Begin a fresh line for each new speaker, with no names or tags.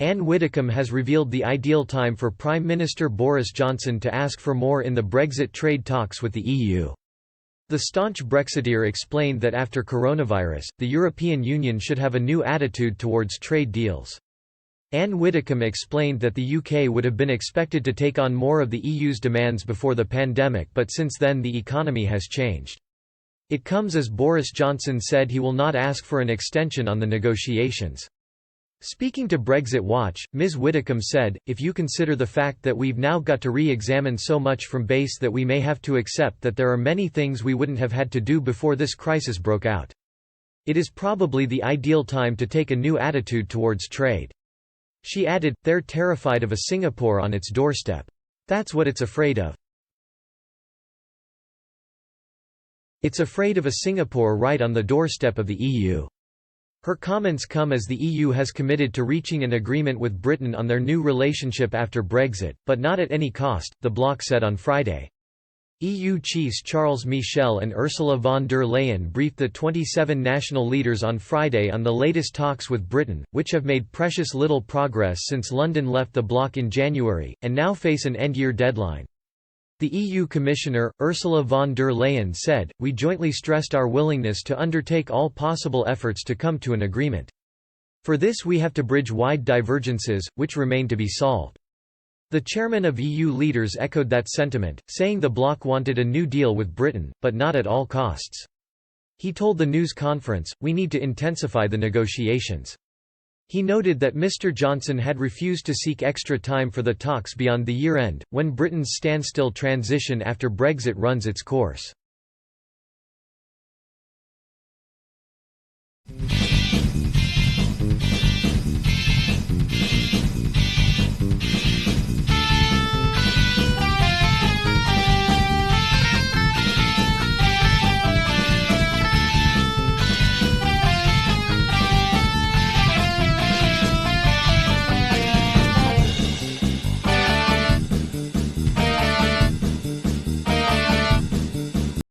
Anne Widdecombe has revealed the ideal time for Prime Minister Boris Johnson to ask for more in the Brexit trade talks with the EU. The staunch Brexiteer explained that after coronavirus, the European Union should have a new attitude towards trade deals. Anne Widdecombe explained that the UK would have been expected to take on more of the EU's demands before the pandemic, but since then the economy has changed. It comes as Boris Johnson said he will not ask for an extension on the negotiations. Speaking to Brexit Watch, Ms. Widdecombe said, "If you consider the fact that we've now got to re-examine so much from base that we may have to accept that there are many things we wouldn't have had to do before this crisis broke out. It is probably the ideal time to take a new attitude towards trade." She added, "They're terrified of a Singapore on its doorstep. That's what it's afraid of. It's afraid of a Singapore right on the doorstep of the EU." Her comments come as the EU has committed to reaching an agreement with Britain on their new relationship after Brexit, but not at any cost, the bloc said on Friday. EU chiefs Charles Michel and Ursula von der Leyen briefed the 27 national leaders on Friday on the latest talks with Britain, which have made precious little progress since London left the bloc in January, and now face an end-year deadline. The EU Commissioner, Ursula von der Leyen said, "We jointly stressed our willingness to undertake all possible efforts to come to an agreement. For this we have to bridge wide divergences, which remain to be solved." The chairman of EU leaders echoed that sentiment, saying the bloc wanted a new deal with Britain, but not at all costs. He told the news conference, "We need to intensify the negotiations." He noted that Mr. Johnson had refused to seek extra time for the talks beyond the year-end, when Britain's standstill transition after Brexit runs its course.